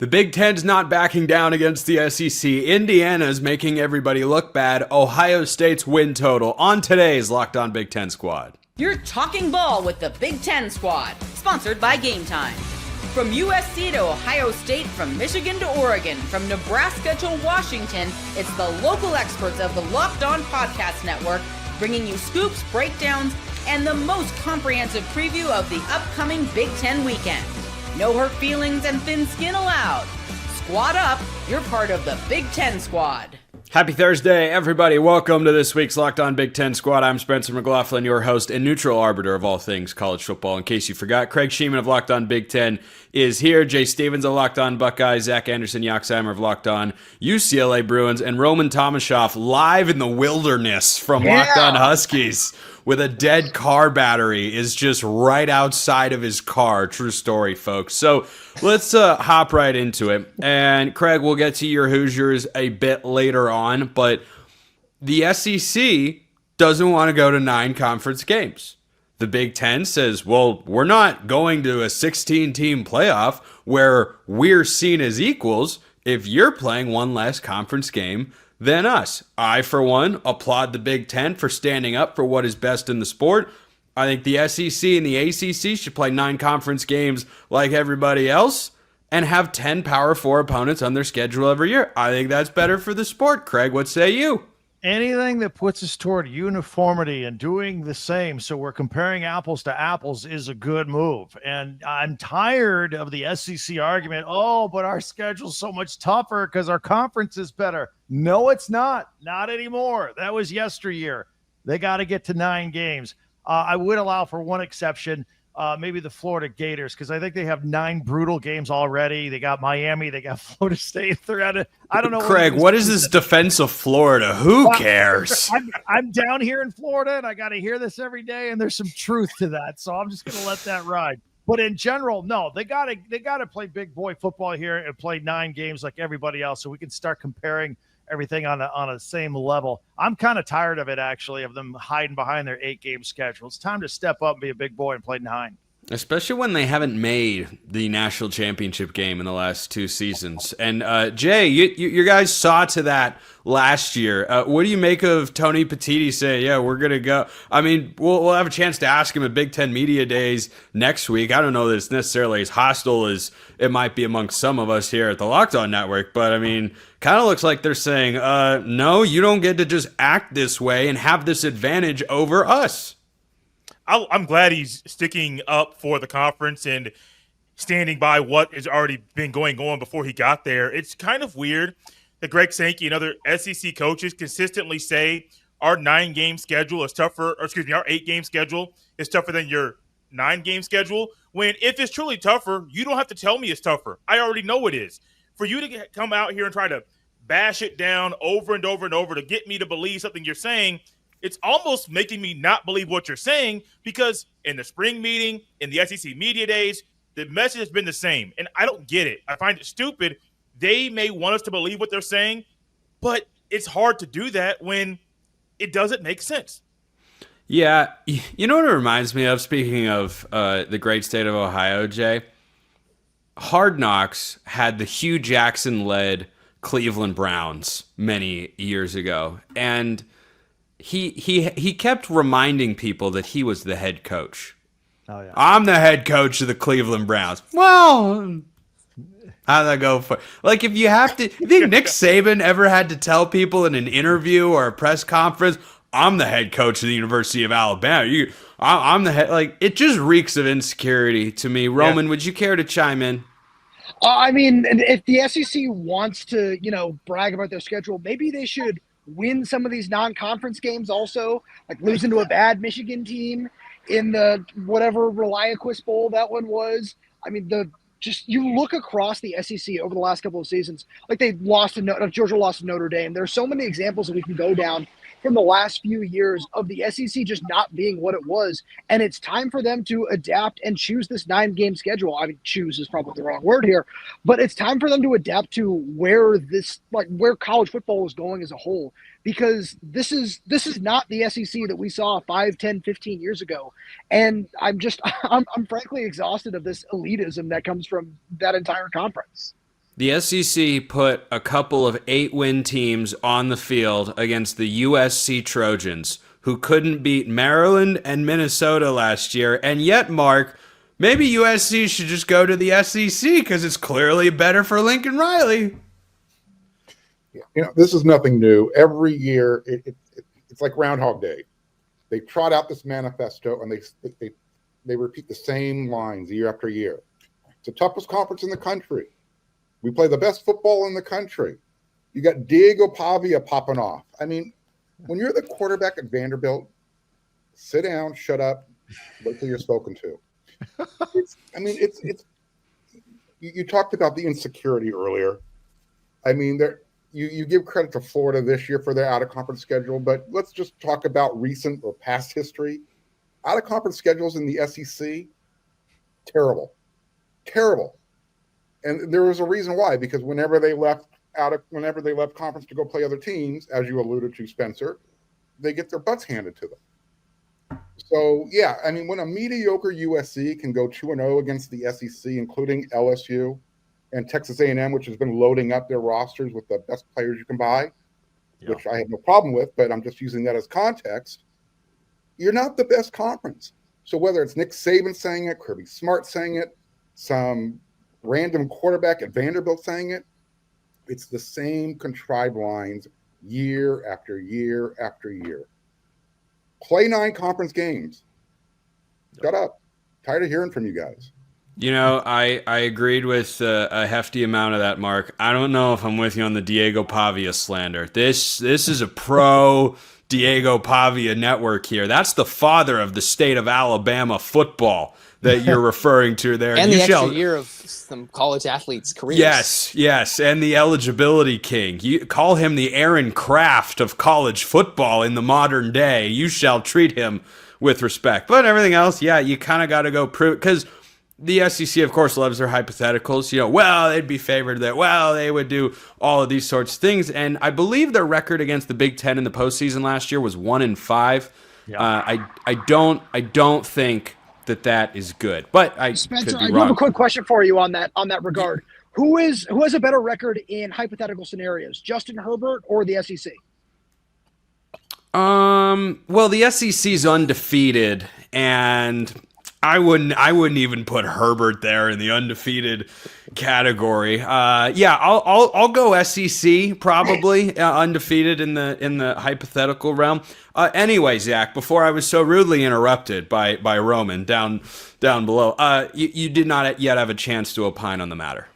The Big Ten's not backing down against the SEC. Indiana's making everybody look bad. Ohio State's win total on today's Locked On Big Ten Squad. You're talking ball with the Big Ten Squad, sponsored by Game Time. From USC to Ohio State, from Michigan to Oregon, from Nebraska to Washington, it's the local experts of the Locked On Podcast Network bringing you scoops, breakdowns, and the most comprehensive preview of the upcoming Big Ten weekend. No hurt feelings and thin skin allowed. Squad up, you're part of the Big Ten Squad. Happy Thursday, everybody. Welcome to this week's Locked On Big Ten Squad. I'm Spencer McLaughlin, your host and neutral arbiter of all things college football. In case you forgot, Craig Sheeman of Locked On Big Ten is here. Jay Stevens of Locked On Buckeyes, Zach Anderson, Yoxheimer of Locked On UCLA Bruins, and Roman Tomashoff live in the wilderness from Locked On Huskies with a dead car battery is just right outside of his car. True story, folks. So let's hop right into it. And Craig, we'll get to your Hoosiers a bit later on, but the SEC doesn't want to go to 9 conference games. The Big Ten says, well, we're not going to a 16-team playoff where we're seen as equals if you're playing one less conference game than us. I, for one, applaud the Big Ten for standing up for what is best in the sport. I think the SEC and the ACC should play 9 conference games like everybody else and have 10 Power 4 opponents on their schedule every year. I think that's better for the sport. Craig, what say you? Anything that puts us toward uniformity and doing the same so we're comparing apples to apples is a good move. And I'm tired of the SEC argument, oh, but our schedule's so much tougher because our conference is better. No, it's not. Not anymore. That was yesteryear. They got to get to 9 games. I would allow for one exception, maybe the Florida Gators, because I think they have 9 brutal games already. They got Miami. They got Florida State. I don't know. Craig, what is this defense of Florida? Who cares? I'm down here in Florida, and I got to hear this every day, and there's some truth to that. So I'm just going to let that ride. But in general, no, they got to play big boy football here and play 9 games like everybody else, so we can start comparing everything on a same level. I'm kind of tired of it, actually, of them hiding behind their 8-game schedule. It's time to step up and be a big boy and play 9. Especially when they haven't made the national championship game in the last 2 seasons. And Jay, you guys saw to that last year. What do you make of Tony Petitti saying, yeah, we're going to go? I mean, we'll have a chance to ask him at Big Ten Media Days next week. I don't know that it's necessarily as hostile as it might be amongst some of us here at the Locked On Network. But, I mean, kind of looks like they're saying, no, you don't get to just act this way and have this advantage over us. I'm glad he's sticking up for the conference and standing by what has already been going on before he got there. It's kind of weird that Greg Sankey and other SEC coaches consistently say our 9-game schedule is tougher, or excuse me, our 8-game schedule is tougher than your 9-game schedule. When if it's truly tougher, you don't have to tell me it's tougher. I already know it is. For you to come out here and try to bash it down over and over and over to get me to believe something you're saying, it's almost making me not believe what you're saying, because in the spring meeting, in the SEC media days, the message has been the same. And I don't get it. I find it stupid. They may want us to believe what they're saying, but it's hard to do that when it doesn't make sense. Yeah. You know what it reminds me of, speaking of the great state of Ohio, Jay? Hard Knocks had the Hugh Jackson-led Cleveland Browns many years ago. And He kept reminding people that he was the head coach. Oh, yeah. I'm the head coach of the Cleveland Browns. Well, how'd that go for? Like, if you have to, you think Nick Saban ever had to tell people in an interview or a press conference, I'm the head coach of the University of Alabama. I'm the head. Like, it just reeks of insecurity to me. Roman, would you care to chime in? I mean, if the SEC wants to, brag about their schedule, maybe they should win some of these non-conference games also, like losing to a bad Michigan team in the whatever Reliaquist Bowl that one was. I mean, you look across the SEC over the last couple of seasons, like Georgia lost to Notre Dame. There's so many examples that we can go down from the last few years of the SEC just not being what it was. And it's time for them to adapt and choose this 9-game schedule. I mean, choose is probably the wrong word here, but it's time for them to adapt to where college football is going as a whole, because this is not the SEC that we saw 5, 10, 15 years ago. And I'm frankly exhausted of this elitism that comes from that entire conference. The SEC put a couple of 8-win teams on the field against the USC Trojans, who couldn't beat Maryland and Minnesota last year. And yet, Mark, maybe USC should just go to the SEC because it's clearly better for Lincoln Riley. This is nothing new. Every year, it's like Groundhog Day. They trot out this manifesto and they repeat the same lines year after year. It's the toughest conference in the country. We play the best football in the country. You got Diego Pavia popping off. I mean, when you're the quarterback at Vanderbilt, sit down, shut up, wait till you're spoken to. You talked about the insecurity earlier. I mean, you give credit to Florida this year for their out-of-conference schedule, but let's just talk about recent or past history. Out-of-conference schedules in the SEC, terrible. And there was a reason why, because whenever they left conference to go play other teams, as you alluded to, Spencer, they get their butts handed to them. So, yeah, I mean, when a mediocre USC can go 2-0 against the SEC, including LSU and Texas A&M, which has been loading up their rosters with the best players you can buy, which I have no problem with, but I'm just using that as context, you're not the best conference. So whether it's Nick Saban saying it, Kirby Smart saying it, some random quarterback at Vanderbilt saying it, it's the same contrived lines year after year after year. Play 9 conference games. Shut up. Tired of hearing from you guys. I agreed with a hefty amount of that, Mark. I don't know if I'm with you on the Diego Pavia slander. This is a pro Diego Pavia network here. That's the father of the state of Alabama football that you're referring to there. And the extra year of some college athletes' careers. Yes, and the eligibility king. You call him the Aaron Kraft of college football in the modern day. You shall treat him with respect. But everything else, you kind of got to go prove, because the SEC, of course, loves their hypotheticals. They'd be favored that, they would do all of these sorts of things. And I believe their record against the Big Ten in the postseason last year was 1-5. Yeah. I don't think that is good, but Spencer, could be I wrong. have a quick question for you on that regard. Who has a better record in hypothetical scenarios, Justin Herbert or the SEC? Well, the SEC's undefeated, and I wouldn't even put Herbert there in the undefeated category. I'll go SEC probably, undefeated in the hypothetical realm. Anyway, Zach, before I was so rudely interrupted by Roman down below, you did not yet have a chance to opine on the matter.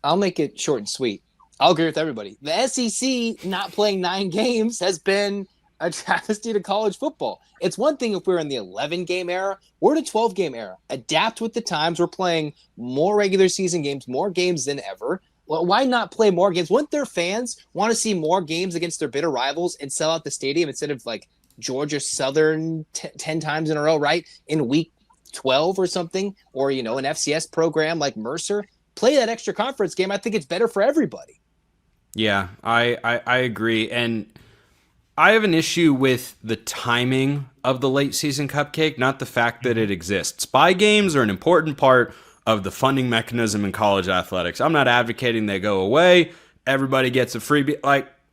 I'll make it short and sweet. I'll agree with everybody. The SEC not playing 9 games has been a travesty to college football. It's one thing if we're in the 11-game era. We're in a 12-game era. Adapt with the times. We're playing more regular season games, more games than ever. Well, why not play more games? Wouldn't their fans want to see more games against their bitter rivals and sell out the stadium instead of like Georgia Southern 10 times in a row, right? In week 12 or something, or, an FCS program like Mercer. Play that extra conference game. I think it's better for everybody. Yeah, I agree. And I have an issue with the timing of the late season cupcake, not the fact that it exists. Spy games are an important part of the funding mechanism in college athletics. I'm not advocating they go away. Everybody gets a freebie.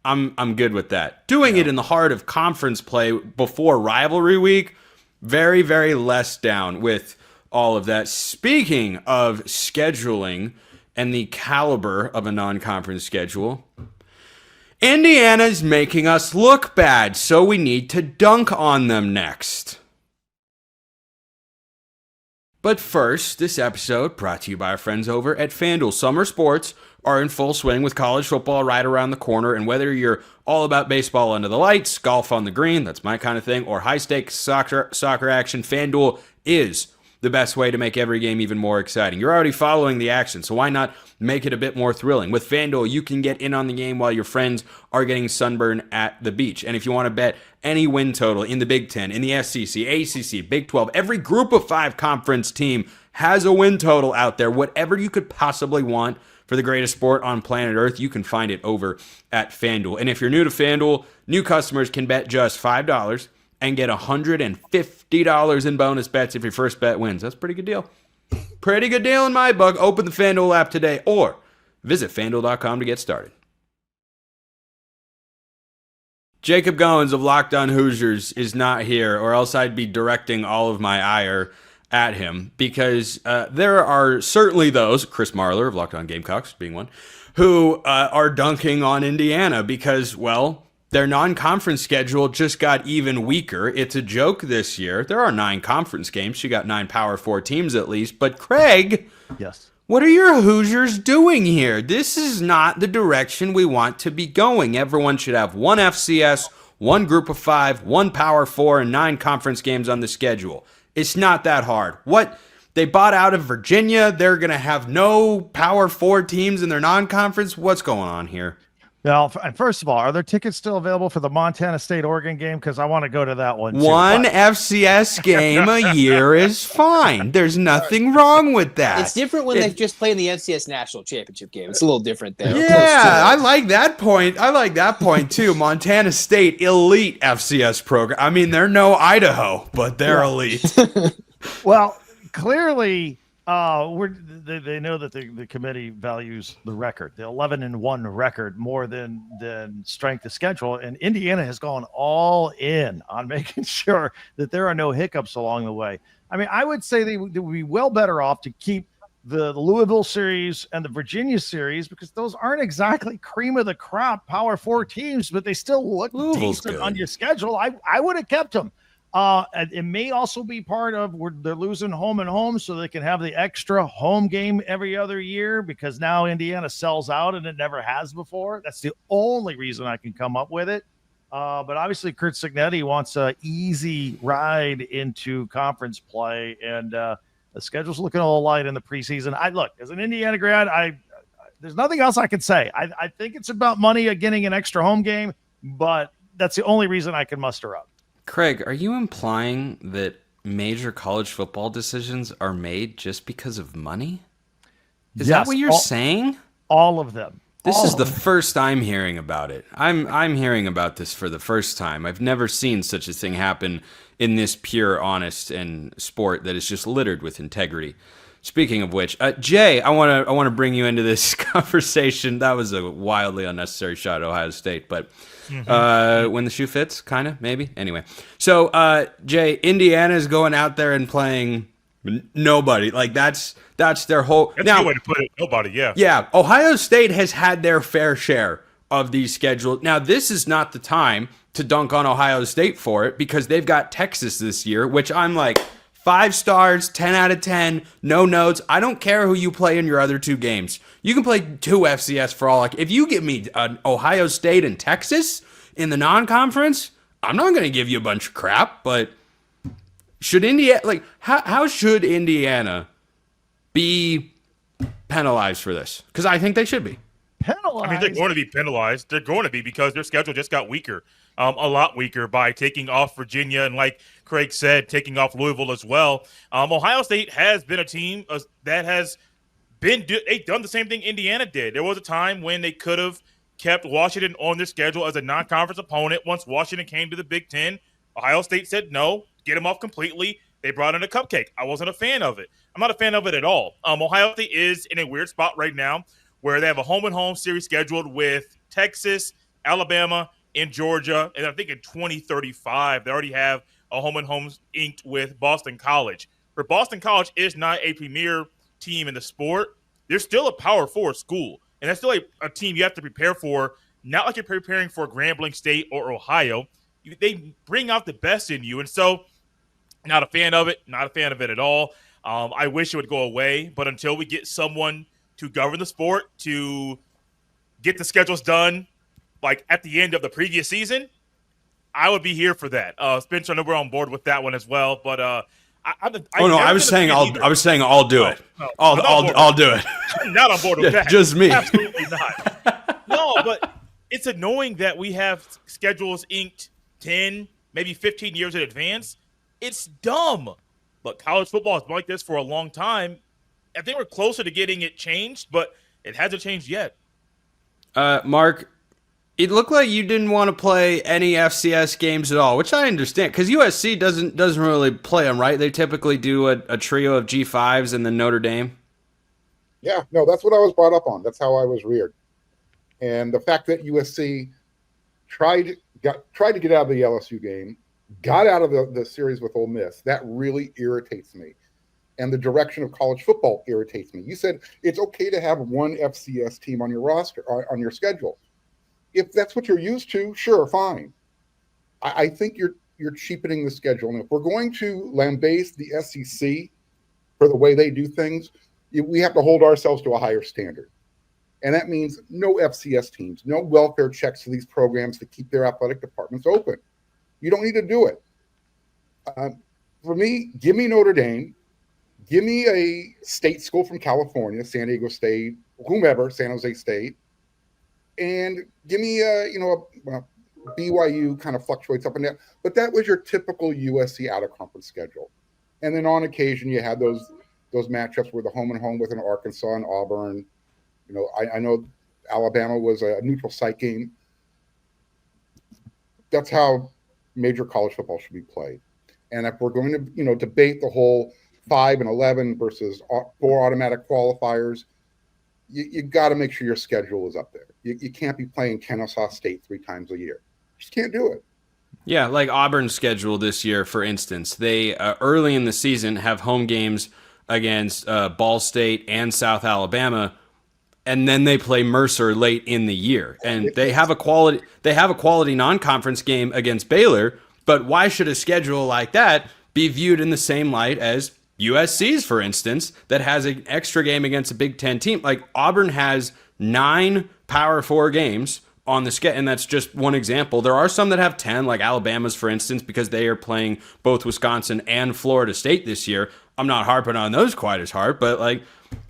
I'm good with that. Doing it in the heart of conference play before rivalry week, very, very less down with all of that. Speaking of scheduling and the caliber of a non-conference schedule, Indiana's making us look bad, so we need to dunk on them next. But first, this episode brought to you by our friends over at FanDuel. Summer sports are in full swing with college football right around the corner, and whether you're all about baseball under the lights, golf on the green, that's my kind of thing, or high-stakes soccer action, FanDuel is the best way to make every game even more exciting. You're already following the action, so why not make it a bit more thrilling? With FanDuel, you can get in on the game while your friends are getting sunburned at the beach. And if you want to bet any win total in the Big Ten, in the SEC, ACC, Big 12, every Group of 5 conference team has a win total out there. Whatever you could possibly want for the greatest sport on planet Earth, you can find it over at FanDuel. And if you're new to FanDuel, new customers can bet just $5 and get $150 in bonus bets if your first bet wins. That's a pretty good deal. Pretty good deal in my book. Open the FanDuel app today or Visit FanDuel.com to get started. Jacob Goins of Locked On Hoosiers is not here, or else I'd be directing all of my ire at him, because there are certainly those, Chris Marler of Locked On Gamecocks being one, who are dunking on Indiana because, well, their non-conference schedule just got even weaker. It's a joke this year. There are 9 conference games. You got 9 Power 4 teams at least. But Craig, Yes. what are your Hoosiers doing here? This is not the direction we want to be going. Everyone should have 1 FCS, 1 Group of 5, 1 Power 4, and 9 conference games on the schedule. It's not that hard. What? They bought out of Virginia. They're going to have no Power 4 teams in their non-conference. What's going on here? Now, first of all, are there tickets still available for the Montana State-Oregon game? Because I want to go to that one, too. One FCS game a year is fine. There's nothing wrong with that. It's different when they just play in the FCS National Championship game. It's a little different there. Yeah, I like that point. I like that point, too. Montana State, elite FCS program. I mean, they're no Idaho, but they're elite. Well, clearly, they know that the committee values the record, the 11-1 record, more than strength of schedule. And Indiana has gone all in on making sure that there are no hiccups along the way. I mean, I would say they would be well better off to keep the Louisville series and the Virginia series, because those aren't exactly cream of the crop Power 4 teams, but they still look Louisville's decent good on your schedule. I would have kept them. It may also be part of where they're losing home and home, so they can have the extra home game every other year, because now Indiana sells out and it never has before. That's the only reason I can come up with it. But obviously Kurt Signetti wants an easy ride into conference play, and the schedule's looking a little light in the preseason. Look, as an Indiana grad, there's nothing else I can say. I think it's about money of getting an extra home game, but that's the only reason I can muster up. Craig, are you implying that major college football decisions are made just because of money? Is that what you're saying? All of them. This is the first I'm hearing about it. I'm hearing about this for the first time. I've never seen such a thing happen in this pure, honest, and sport that is just littered with integrity. Speaking of which, Jay, I want to bring you into this conversation. That was a wildly unnecessary shot at Ohio State, but when the shoe fits, kind of, maybe. Anyway, so Jay, Indiana's going out there and playing nobody. Like that's their whole. That's a good way to put it. Nobody, yeah. Yeah, Ohio State has had their fair share of these scheduled. Now, this is not the time to dunk on Ohio State for it, because they've got Texas this year, which I'm like 5 stars, 10 out of 10, no notes. I don't care who you play in your other 2 games. You can play 2 FCS for all. Like, if you give me Ohio State and Texas in the non-conference, I'm not going to give you a bunch of crap. But should Indiana, like, how should Indiana be penalized for this? Because I think they should be. Penalized? I mean, they're going to be penalized. They're going to be, because their schedule just got weaker, a lot weaker, by taking off Virginia and, like Craig said, taking off Louisville as well. Ohio State has been a team that has they've done the same thing Indiana did. There was a time when they could have kept Washington on their schedule as a non-conference opponent. Once Washington came to the Big Ten, Ohio State said no, get them off completely. They brought in a cupcake. I wasn't a fan of it. I'm not a fan of it at all. Ohio State is in a weird spot right now where they have a home-and-home series scheduled with Texas, Alabama, and Georgia. And I think in 2035, they already have a home-and-home inked with Boston College. But Boston College is not a premier team in the sport. They're still a Power 4 school. And that's still a team you have to prepare for, not like you're preparing for Grambling State or Ohio. They bring out the best in you. And so, not a fan of it, not a fan of it at all. I wish it would go away. But until we get someone to govern the sport, to get the schedules done, like at the end of the previous season, I would be here for that. Spencer, I know we're on board with that one as well. But I was saying I'll do it. I'll do it. I'm not on board with that. Just me. Absolutely not. No, but it's annoying that we have schedules inked 10, maybe 15 years in advance. It's dumb. But college football has been like this for a long time. I think we're closer to getting it changed, but it hasn't changed yet. Marc, it looked like you didn't want to play any FCS games at all, which I understand, because USC doesn't really play them, right? They typically do a trio of G5s and then Notre Dame. Yeah, no, that's what I was brought up on. That's how I was reared. And the fact that USC tried to get out of the LSU game, got out of the series with Ole Miss, that really irritates me. And the direction of college football irritates me. You said it's okay to have one FCS team on your roster, on your schedule. If that's what you're used to, sure, fine. I think you're cheapening the schedule. And if we're going to lambaste the SEC for the way they do things, we have to hold ourselves to a higher standard. And that means no FCS teams, no welfare checks to these programs to keep their athletic departments open. You don't need to do it. For me, give me Notre Dame. Give me a state school from California, San Diego State, whomever, San Jose State. And give me BYU kind of fluctuates up and down. But that was your typical USC out-of-conference schedule. And then on occasion, you had those matchups where the home and home with an Arkansas and Auburn. I know Alabama was a neutral site game. That's how major college football should be played. And if we're going to, debate the whole 5 and 11 versus 4 automatic qualifiers, you got to make sure your schedule is up there. You can't be playing Kennesaw State 3 times a year. You just can't do it. Yeah, like Auburn's schedule this year, for instance. They, early in the season, have home games against Ball State and South Alabama, and then they play Mercer late in the year. And they have a quality non-conference game against Baylor, but why should a schedule like that be viewed in the same light as USC's, for instance, that has an extra game against a Big Ten team? Like, Auburn has 9 Power 4 games on the schedule, and that's just one example. There are some that have 10, like Alabama's, for instance, because they are playing both Wisconsin and Florida State this year. I'm not harping on those quite as hard, but like,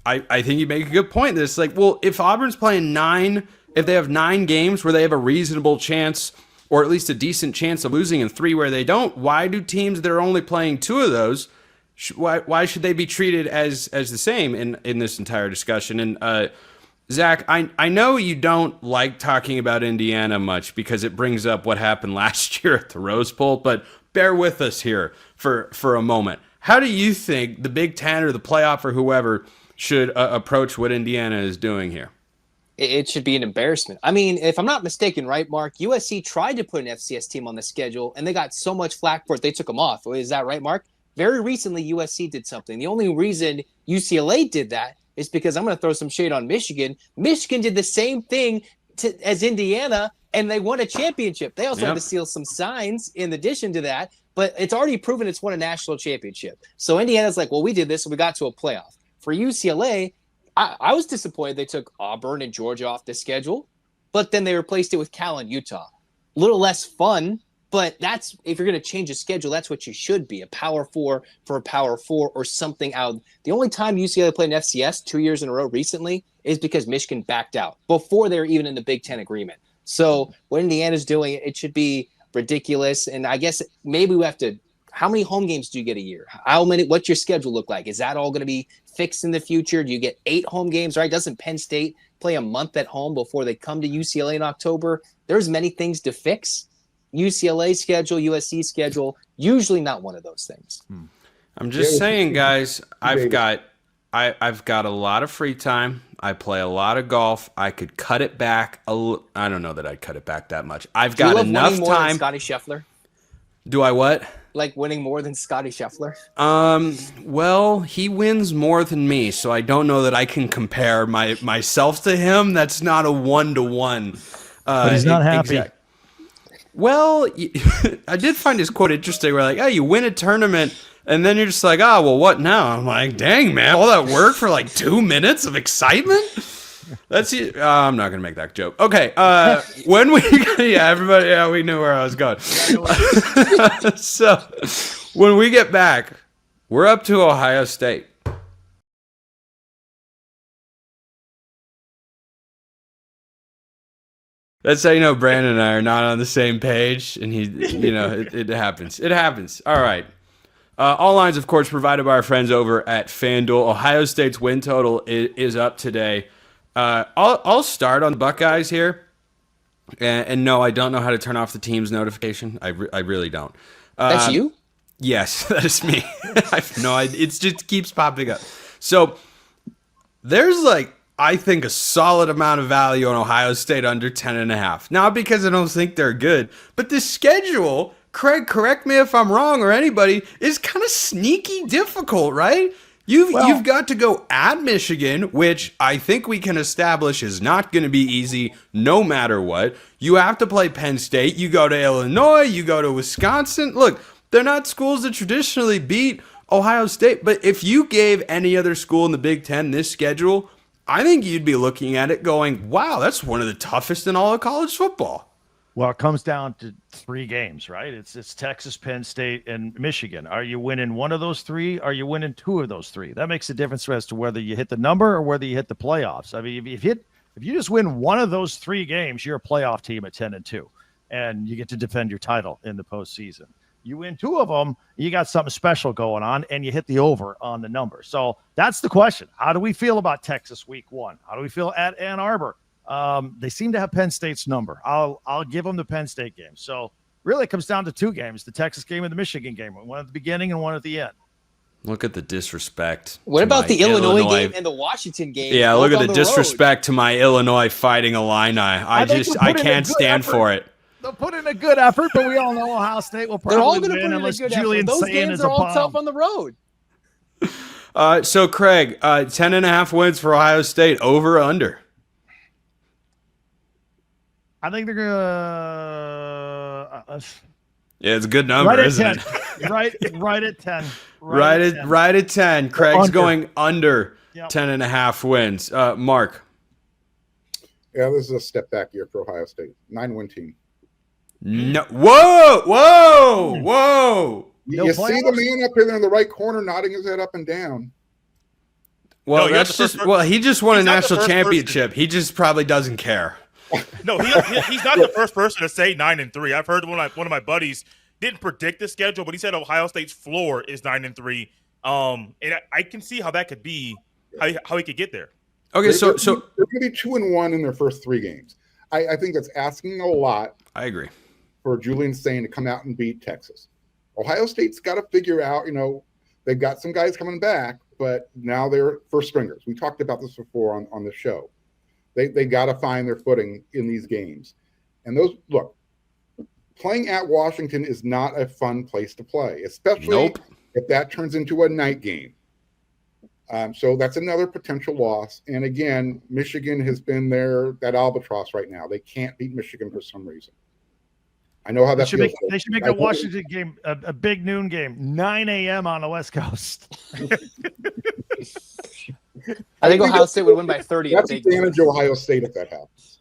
I think you make a good point. This, like, well, if Auburn's playing 9, if they have 9 games where they have a reasonable chance, or at least a decent chance of losing, and 3 where they don't, why do teams that are only playing 2 of those, why should they be treated as the same in this entire discussion? And Zach, I know you don't like talking about Indiana much because it brings up what happened last year at the Rose Bowl, but bear with us here for a moment. How do you think the Big Ten or the playoff or whoever should approach what Indiana is doing here? It should be an embarrassment. I mean, if I'm not mistaken, right, Mark, USC tried to put an FCS team on the schedule, and they got so much flack for it, they took them off. Is that right, Mark? Very recently, USC did something. The only reason UCLA did that is because I'm going to throw some shade on Michigan. Michigan did the same thing as Indiana, and they won a championship. They also had to steal some signs in addition to that, but it's already proven it's won a national championship. So Indiana's like, well, we did this, and we got to a playoff. For UCLA, I was disappointed they took Auburn and Georgia off the schedule, but then they replaced it with Cal and Utah. A little less fun, but that's, if you're going to change a schedule, that's what you should be, a Power 4 for a Power 4 or something out. The only time UCLA played an FCS 2 years in a row recently is because Michigan backed out before they were even in the Big Ten agreement. So what Indiana's doing, it should be ridiculous. And I guess maybe we have to, how many home games do you get a year? What's your schedule look like? Is that all going to be fixed in the future? Do you get 8 home games, right? Doesn't Penn State play a month at home before they come to UCLA in October? There's many things to fix. UCLA schedule, USC schedule, usually not one of those things. I'm just saying, guys, I've got a lot of free time. I play a lot of golf. I could cut it back. I don't know that I'd cut it back that much. I've got enough winning more time. Than Scotty Scheffler? Do I what? Like winning more than Scotty Scheffler? Well, he wins more than me, so I don't know that I can compare myself to him. That's not a 1-to-1. But he's not happy. Well, I did find his quote interesting. Where like, oh, you win a tournament, and then you're just like, oh, well, what now? I'm like, dang, man, all that work for like 2 minutes of excitement? That's it. I'm not gonna make that joke. Okay, when we everybody, we knew where I was going. So when we get back, we're up to Ohio State. That's how you know Brandon and I are not on the same page, and it happens. It happens. All right. All lines, of course, provided by our friends over at FanDuel. Ohio State's win total is up today. I'll start on the Buckeyes here, and no, I don't know how to turn off the team's notification. I really don't. That's you? Yes, that is me. I have no idea. It just keeps popping up. So there's I think a solid amount of value on Ohio State under 10.5. Not because I don't think they're good, but the schedule, Craig, correct me if I'm wrong, or anybody, is kind of sneaky difficult, right? You've got to go at Michigan, which I think we can establish is not going to be easy no matter what. You have to play Penn State. You go to Illinois. You go to Wisconsin. Look, they're not schools that traditionally beat Ohio State, but if you gave any other school in the Big Ten this schedule, I think you'd be looking at it going, wow, that's one of the toughest in all of college football. Well, it comes down to 3 games, right? It's Texas, Penn State, and Michigan. Are you winning one of those 3? Are you winning 2 of those 3? That makes a difference as to whether you hit the number or whether you hit the playoffs. I mean, if you just win one of those 3 games, you're a playoff team at 10-2, and you get to defend your title in the postseason. You win 2 of them, you got something special going on, and you hit the over on the number. So that's the question. How do we feel about Texas week 1? How do we feel at Ann Arbor? They seem to have Penn State's number. I'll give them the Penn State game. So really it comes down to 2 games, the Texas game and the Michigan game, one at the beginning and one at the end. Look at the disrespect. What about the Illinois game and the Washington game? Yeah, look at the disrespect to my Illinois Fighting Illini. I can't stand for it. They'll put in a good effort, but we all know Ohio State will probably win unless Julian Those Sayin games is are a all bomb. tough on the road. So, Craig, 10.5 wins for Ohio State, over or under? I think they're gonna. Yeah, it's a good number, isn't it? right at 10. Right at 10. Craig's under. going under Yep. 10.5 wins. Mark. Yeah, this is a step back year for Ohio State. 9-win team. No. Whoa. You see the man up here in the right corner nodding his head up and down. Well, No, that's just he just won a He's not the national first championship. He just probably doesn't care. No, he's not the first person to say 9-3. I've heard one of my buddies didn't predict the schedule, but he said Ohio State's floor is 9-3. And I can see how that could be how he could get there. Okay, so they're going to be 2-1 in their first 3 games. I think that's asking a lot. I agree for Julian Sayin to come out and beat Texas. Ohio State's got to figure out. They've got some guys coming back, but now they're first stringers. We talked about this before on the show. They got to find their footing in these games. And playing at Washington is not a fun place to play, especially if that turns into a night game. So that's another potential loss. And again, Michigan has been that albatross right now. They can't beat Michigan for some reason. I know how that feels. They should make the Washington game a big noon game, 9 a.m. on the West Coast. I think Ohio State would win by 30. That's advantage Ohio State if that happens.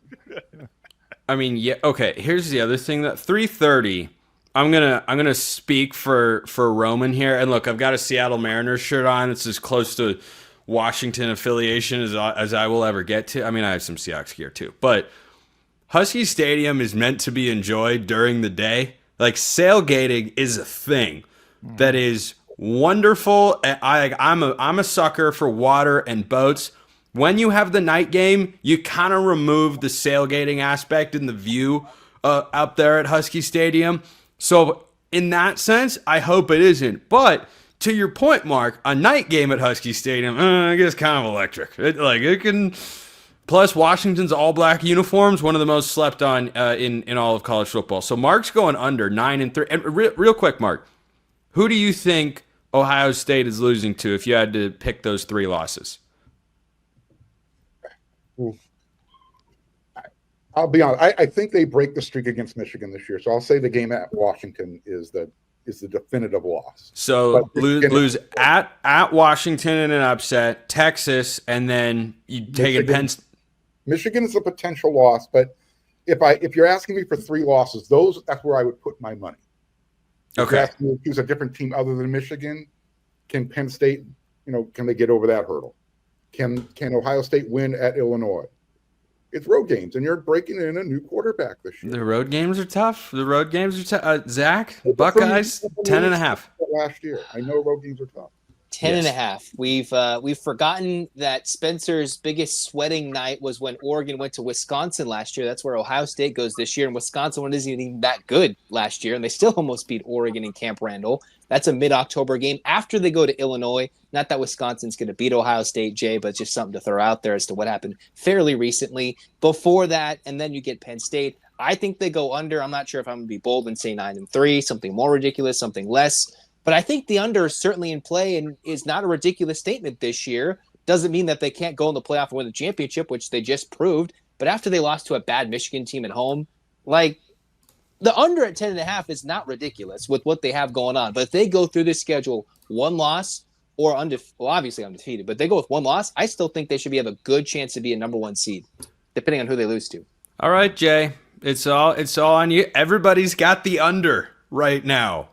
I mean, yeah. Okay. Here's the other thing: that 3:30. I'm gonna speak for Roman here. And look, I've got a Seattle Mariners shirt on. It's as close to Washington affiliation as I will ever get to. I mean, I have some Seahawks gear too, but Husky Stadium is meant to be enjoyed during the day. Like, sailgating is a thing that is wonderful. I'm a sucker for water and boats. When you have the night game, you kind of remove the sailgating aspect in the view up there at Husky Stadium. So in that sense, I hope it isn't. But to your point, Mark, a night game at Husky Stadium, I guess kind of electric. It can. Plus, Washington's all-black uniforms, one of the most slept on in all of college football. So Mark's going under 9-3. And real quick, Mark, who do you think Ohio State is losing to if you had to pick those 3 losses? I'll be honest. I think they break the streak against Michigan this year. So I'll say the game at Washington is the definitive loss. So lose at Washington in an upset, Texas, and then you take it Penn. Michigan is a potential loss, but if you're asking me for 3 losses, that's where I would put my money. If you're asking me to choose a different team other than Michigan, can Penn State, can they get over that hurdle? Can Ohio State win at Illinois? It's road games, and you're breaking in a new quarterback this year. The road games are tough. Zach, Buckeyes, 10.5. Last year, I know road games are tough. 10.5. We've forgotten that Spencer's biggest sweating night was when Oregon went to Wisconsin last year. That's where Ohio State goes this year, and Wisconsin wasn't even that good last year, and they still almost beat Oregon in Camp Randall. That's a mid-October game after they go to Illinois. Not that Wisconsin's going to beat Ohio State, Jay, but just something to throw out there as to what happened fairly recently. Before that, and then you get Penn State. I think they go under. I'm not sure if I'm going to be bold and say 9-3, something more ridiculous, something less. But I think the under is certainly in play and is not a ridiculous statement this year. Doesn't mean that they can't go in the playoff and win the championship, which they just proved. But after they lost to a bad Michigan team at home, like the under at 10.5 is not ridiculous with what they have going on. But if they go through this schedule, one loss or obviously undefeated, but they go with one loss, I still think they should have a good chance to be a number 1 seed, depending on who they lose to. All right, Jay. It's all on you. Everybody's got the under right now.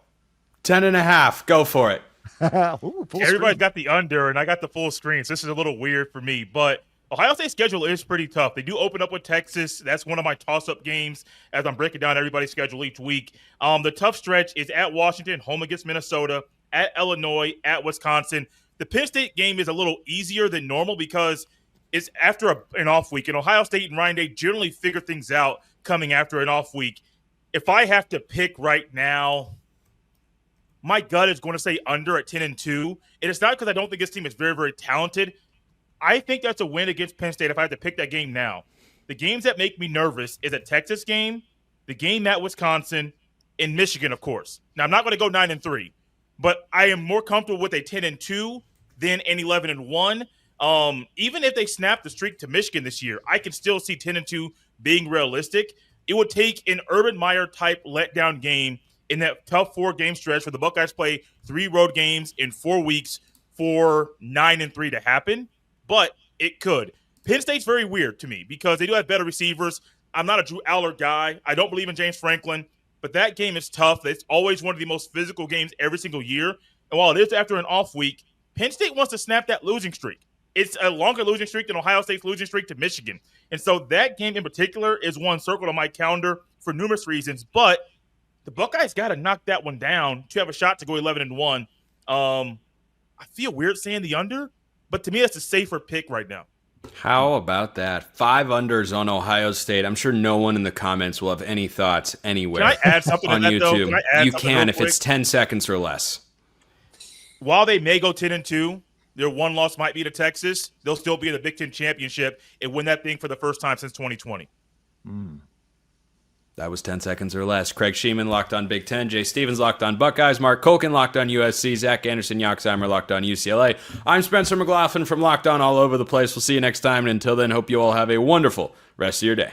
10.5. Go for it. Ooh, Everybody's got the under, and I got the full screen, so this is a little weird for me. But Ohio State's schedule is pretty tough. They do open up with Texas. That's one of my toss-up games as I'm breaking down everybody's schedule each week. The tough stretch is at Washington, home against Minnesota, at Illinois, at Wisconsin. The Penn State game is a little easier than normal because it's after an off week, and Ohio State and Ryan Day generally figure things out coming after an off week. If I have to pick right now, my gut is going to say under at 10-2. And it's not because I don't think this team is very, very talented. I think that's a win against Penn State if I have to pick that game now. The games that make me nervous is a Texas game, the game at Wisconsin, and Michigan, of course. Now, I'm not going to go 9-3, but I am more comfortable with a 10-2 than an 11-1. Even if they snap the streak to Michigan this year, I can still see 10-2 being realistic. It would take an Urban Meyer type letdown game in that tough 4-game stretch where the Buckeyes play 3 road games in 4 weeks for 9-3 to happen, but it could. Penn State's very weird to me because they do have better receivers. I'm not a Drew Aller guy. I don't believe in James Franklin, but that game is tough. It's always one of the most physical games every single year. And while it is after an off week, Penn State wants to snap that losing streak. It's a longer losing streak than Ohio State's losing streak to Michigan. And so that game in particular is one circled on my calendar for numerous reasons, but the Buckeyes got to knock that one down to have a shot to go 11-1. I feel weird saying the under, but to me, that's a safer pick right now. How about that? 5 unders on Ohio State. I'm sure no one in the comments will have any thoughts anywhere. Can I add something on to that, YouTube? though? You can if it's 10 seconds or less. While they may go 10-2, their one loss might be to Texas. They'll still be in the Big Ten championship and win that thing for the first time since 2020. That was 10 seconds or less. Craig Sheeman locked on Big Ten. Jay Stevens locked on Buckeyes. Marc Colkin locked on USC. Zach Anderson-Yoxheimer locked on UCLA. I'm Spencer McLaughlin from Locked On All Over the Place. We'll see you next time. And until then, hope you all have a wonderful rest of your day.